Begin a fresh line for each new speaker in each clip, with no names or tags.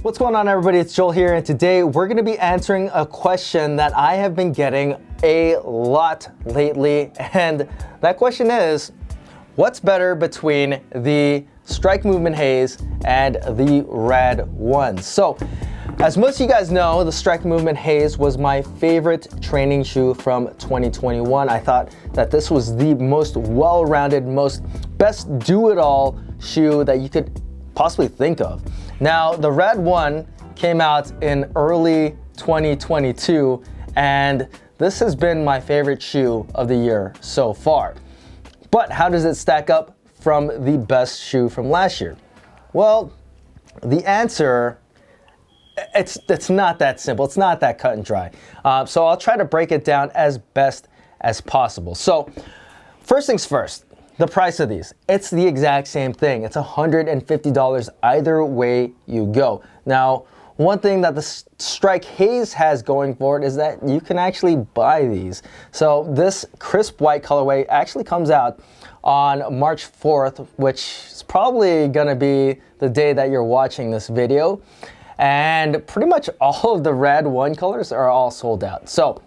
What's going on, everybody? It's Joel here, and today we're going to be answering a question that I have been getting a lot lately, and that question is, what's better between the Strike Mvmnt Haze and the RAD 1? So, as most of you guys know, the Strike Mvmnt Haze was my favorite training shoe from 2021. I thought that this was the most well-rounded, best do-it-all shoe that you could possibly think of. Now, the RAD 1 came out in early 2022, and this has been my favorite shoe of the year so far. But how does it stack up from the best shoe from last year? Well, the answer, it's not that simple. It's not that cut and dry. So I'll try to break it down as best as possible. So first things first, the price of these. It's the exact same thing. It's $150 either way you go. Now, one thing that the Strike Haze has going for it is that you can actually buy these. So this crisp white colorway actually comes out on March 4th, which is probably gonna be the day that you're watching this video. And pretty much all of the RAD 1 colors are all sold out. So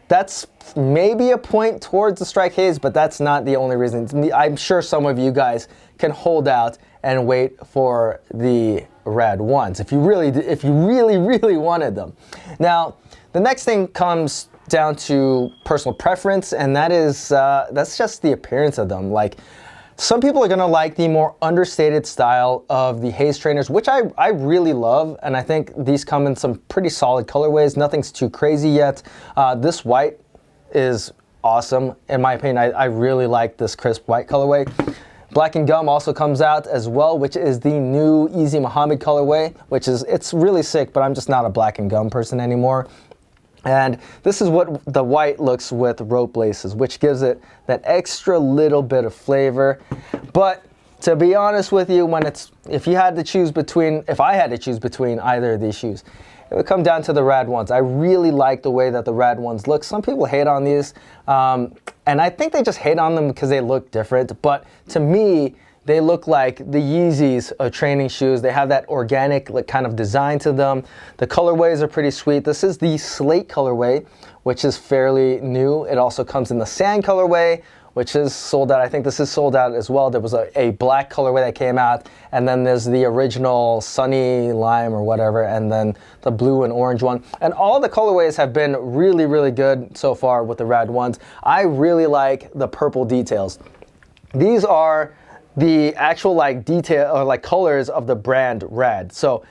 that's maybe a point towards the Strike Haze, but that's not the only reason. I'm sure some of you guys can hold out and wait for the RAD 1s if you really wanted them. Now, the next thing comes down to personal preference, and that's just the appearance of them. Like, some people are gonna like the more understated style of the Haze trainers, which I really love, and I think these come in some pretty solid colorways. Nothing's too crazy yet. This white is awesome. In my opinion, I really like this crisp white colorway. Black and Gum also comes out as well, which is the new Easy Muhammad colorway, it's really sick, but I'm just not a Black and Gum person anymore. And this is what the white looks with rope laces, which gives it that extra little bit of flavor. But to be honest with you, if I had to choose between either of these shoes, it would come down to the RAD 1s. I really like the way that the RAD 1s look. Some people hate on these, and I think they just hate on them because they look different. But to me, they look like the Yeezys of training shoes. They have that organic kind of design to them. The colorways are pretty sweet. This is the Slate colorway, which is fairly new. It also comes in the Sand colorway, which is sold out. I think this is sold out as well. There was a black colorway that came out, and then there's the original Sunny Lime or whatever, and then the blue and orange one. And all the colorways have been really, really good so far with the RAD 1s. I really like the purple details. These are the actual detail or colors of the brand RAD. So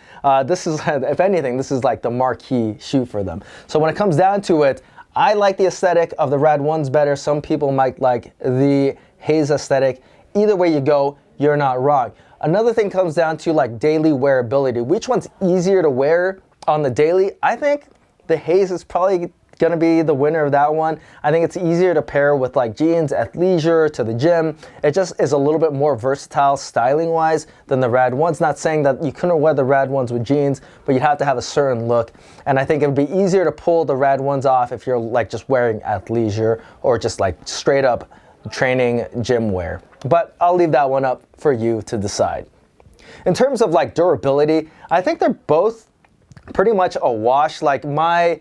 this is, if anything, this is like the marquee shoe for them. So when it comes down to it, I like the aesthetic of the RAD 1s better. Some people might like the Haze aesthetic. Either way you go, you're not wrong. Another thing comes down to daily wearability. Which one's easier to wear on the daily? I think the Haze is probably gonna be the winner of that one. I think it's easier to pair with jeans, athleisure, to the gym. It just is a little bit more versatile styling wise than the RAD 1s. Not saying that you couldn't wear the RAD 1s with jeans, but you'd have to have a certain look. And I think it would be easier to pull the RAD 1s off if you're just wearing athleisure or just straight up training gym wear. But I'll leave that one up for you to decide. In terms of durability, I think they're both pretty much a wash. My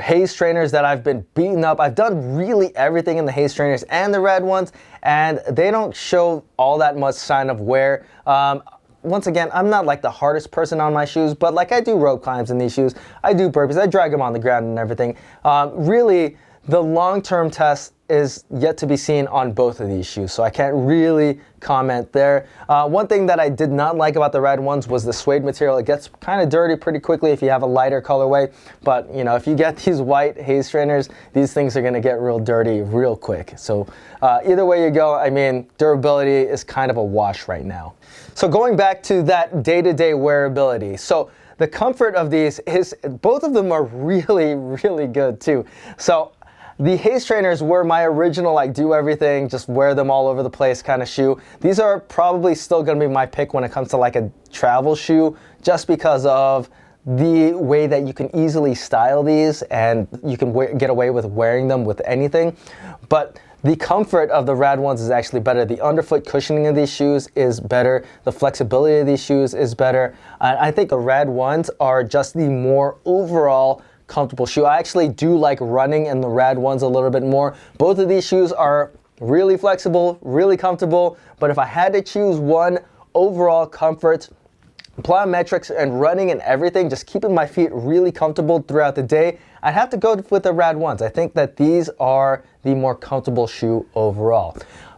Haze trainers that I've been beaten up, I've done really everything in the Haze trainers and the RAD 1s, and they don't show all that much sign of wear. Once again, I'm not the hardest person on my shoes, but I do rope climbs in these shoes. I do burpees, I drag them on the ground and everything. Really, the long-term test is yet to be seen on both of these shoes, so I can't really comment there. One thing that I did not like about the RAD 1s was the suede material. It gets kind of dirty pretty quickly if you have a lighter colorway, but if you get these white Haze trainers, these things are gonna get real dirty real quick. So either way you go, I mean, durability is kind of a wash right now. So going back to that day-to-day wearability, so the comfort of these is, both of them are really, really good too. So the Haze trainers were my original do everything, just wear them all over the place kind of shoe. These are probably still gonna be my pick when it comes to a travel shoe, just because of the way that you can easily style these and you can get away with wearing them with anything. But The comfort of the RAD ones is actually better. The underfoot cushioning of these shoes is better. The flexibility of these shoes is better. I think the RAD ones are just the more overall comfortable shoe. I actually do like running in the RAD ones a little bit more. Both of these shoes are really flexible, really comfortable, but if I had to choose one, overall comfort, plyometrics and running and everything, just keeping my feet really comfortable throughout the day, I'd have to go with the RAD ones. I think that these are the more comfortable shoe overall.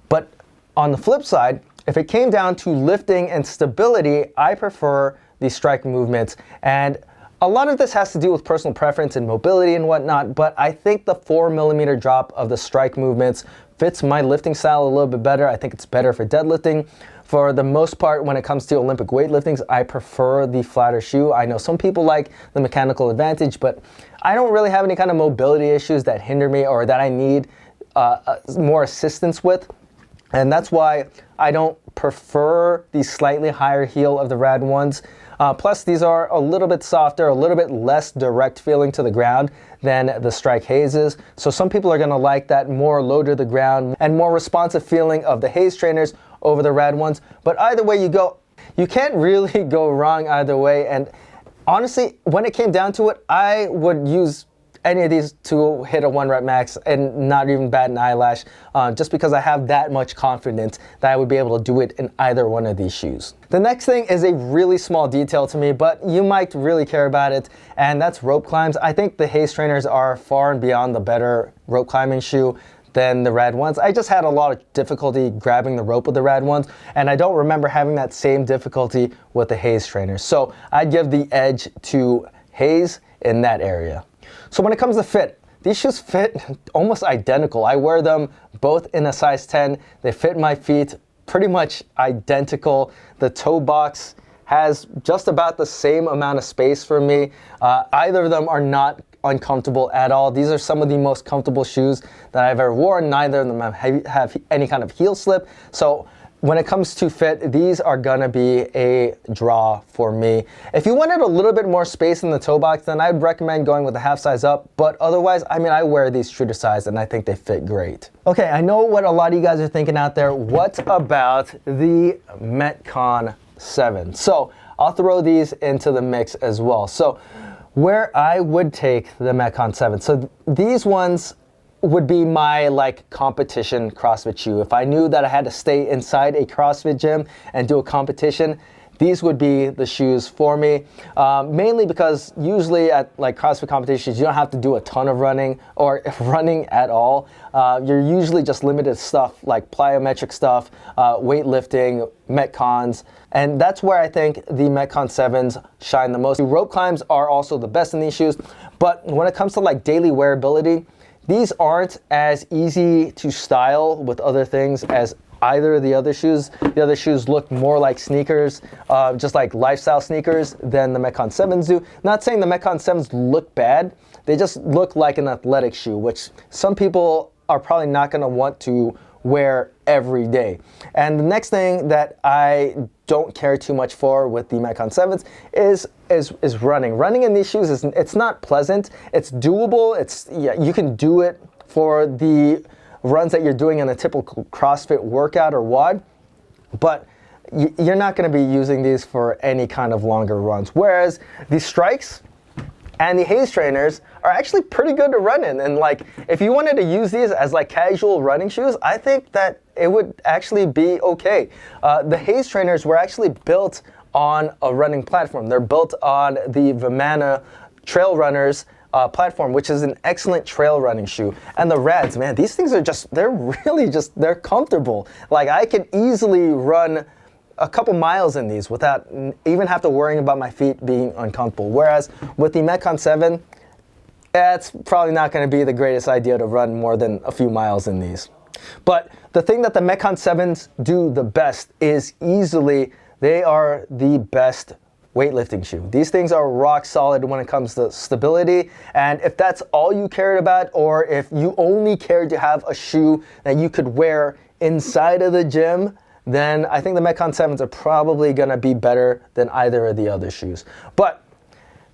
But on the flip side, if it came down to lifting and stability, I prefer the Strike movements. And a lot of this has to do with personal preference and mobility and whatnot, but I think the 4mm drop of the Strike movements fits my lifting style a little bit better. I think it's better for deadlifting. For the most part, when it comes to Olympic weightliftings, I prefer the flatter shoe. I know some people like the mechanical advantage, but I don't really have any kind of mobility issues that hinder me or that I need more assistance with. And that's why I don't prefer the slightly higher heel of the RAD ones. Plus, these are a little bit softer, a little bit less direct feeling to the ground than the Strike Hazes. So some people are gonna like that more low to the ground and more responsive feeling of the Haze trainers over the RAD ones. But either way you go, you can't really go wrong either way. And honestly, when it came down to it, I would use any of these to hit a 1 rep max and not even bat an eyelash, just because I have that much confidence that I would be able to do it in either one of these shoes. The next thing is a really small detail to me, but you might really care about it, and that's rope climbs. I think the Haze trainers are far and beyond the better rope climbing shoe than the RAD ones. I just had a lot of difficulty grabbing the rope with the RAD ones, and I don't remember having that same difficulty with the Haze trainers. So I'd give the edge to Haze in that area. So when it comes to fit, these shoes fit almost identical. I wear them both in a size 10. They fit my feet pretty much identical. The toe box has just about the same amount of space for me. Either of them are not uncomfortable at all. These are some of the most comfortable shoes that I've ever worn. Neither of them have any kind of heel slip. So when it comes to fit, these are gonna be a draw for me. If you wanted a little bit more space in the toe box, then I'd recommend going with a half size up. But otherwise, I mean, I wear these true to size and I think they fit great. Okay, I know what a lot of you guys are thinking out there. What about the Metcon 7? So I'll throw these into the mix as well. So where I would take the Metcon 7. So these ones would be my like competition CrossFit shoe. If I knew that I had to stay inside a CrossFit gym and do a competition, these would be the shoes for me. Mainly because usually at like CrossFit competitions, you don't have to do a ton of running or running at all. You're usually just limited to stuff like plyometric stuff, weightlifting, Metcons, and that's where I think the Metcon 7s shine the most. The rope climbs are also the best in these shoes, but when it comes to like daily wearability, these aren't as easy to style with other things as either of the other shoes. The other shoes look more like sneakers, just like lifestyle sneakers, than the Metcon 7s do. Not saying the Metcon 7s look bad, they just look like an athletic shoe, which some people are probably not gonna want to wear every day. And the next thing that I don't care too much for with the Metcon 7s is running. Running in these shoes it's not pleasant. It's doable. You can do it for the runs that you're doing in a typical CrossFit workout or WOD, but you're not going to be using these for any kind of longer runs. Whereas the Strikes and the Haze trainers are actually pretty good to run in. And like, if you wanted to use these as like casual running shoes, I think that it would actually be okay. The Haze trainers were actually built on a running platform. They're built on the Mvmnt Trail Runners platform, which is an excellent trail running shoe. And the RADs, man, these things are they're comfortable. Like I could easily run a couple miles in these without even have to worrying about my feet being uncomfortable. Whereas with the Metcon 7, it's probably not going to be the greatest idea to run more than a few miles in these. But the thing that the Metcon 7s do the best is easily they are the best weightlifting shoe. These things are rock solid when it comes to stability, and if that's all you cared about, or if you only cared to have a shoe that you could wear inside of the gym, then I think the Metcon 7s are probably going to be better than either of the other shoes. But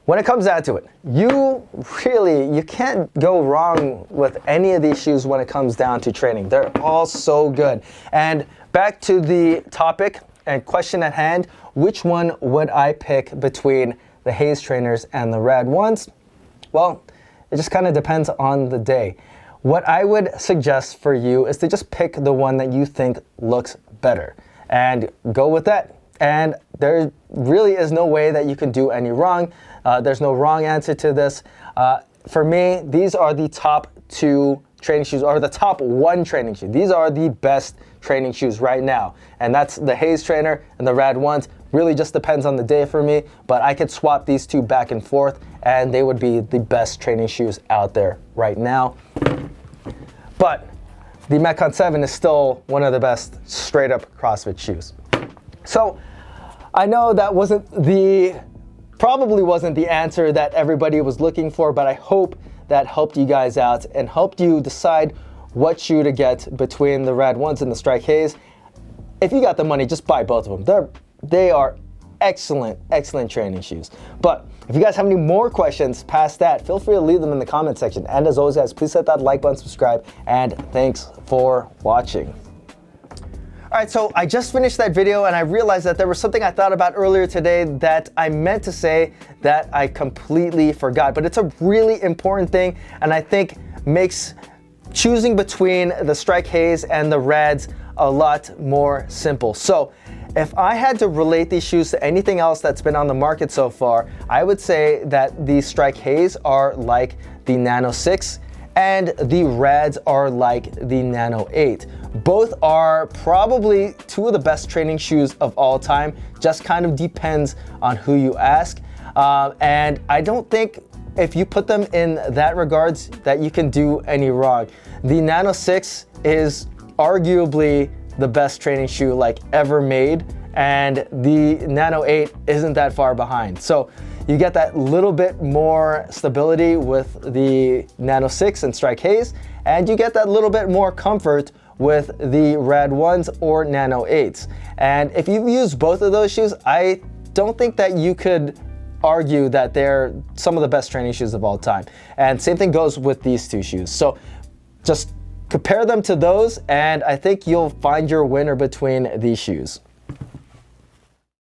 when it comes down to it, you can't go wrong with any of these shoes when it comes down to training. They're all so good. And back to the topic and question at hand, which one would I pick between the Haze trainers and the RAD ones? Well, it just kind of depends on the day. What I would suggest for you is to just pick the one that you think looks better and go with that. And there really is no way that you can do any wrong. There's no wrong answer to this. For me, these are the top 2 training shoes, or the top 1 training shoe. These are the best training shoes right now. And that's the Haze trainer and the RAD ones. Really just depends on the day for me, but I could swap these 2 back and forth and they would be the best training shoes out there right now. But the Metcon 7 is still one of the best straight up CrossFit shoes. So I know that probably wasn't the answer that everybody was looking for, but I hope that helped you guys out and helped you decide what shoe to get between the RAD ones and the Strike Haze. If you got the money, just buy both of them. They are excellent training shoes. But if you guys have any more questions past that, feel free to leave them in the comment section. And as always, guys, please hit that like button, subscribe, and thanks for watching. All right, so I just finished that video and I realized that there was something I thought about earlier today that I meant to say that I completely forgot. But it's a really important thing and I think makes choosing between the Strike Haze and the RADs a lot more simple. So if I had to relate these shoes to anything else that's been on the market so far, I would say that the Strike Haze are like the Nano 6 and the RADs are like the Nano 8. Both are probably 2 of the best training shoes of all time. Just kind of depends on who you ask. And I don't think if you put them in that regards that you can do any wrong. The Nano 6 is arguably the best training shoe like ever made, and the Nano 8 isn't that far behind. So you get that little bit more stability with the Nano 6 and Strike Haze, and you get that little bit more comfort with the RAD 1s or Nano 8s. And if you've used both of those shoes, I don't think that you could argue that they're some of the best training shoes of all time. And same thing goes with these 2 shoes. So just compare them to those, and I think you'll find your winner between these shoes.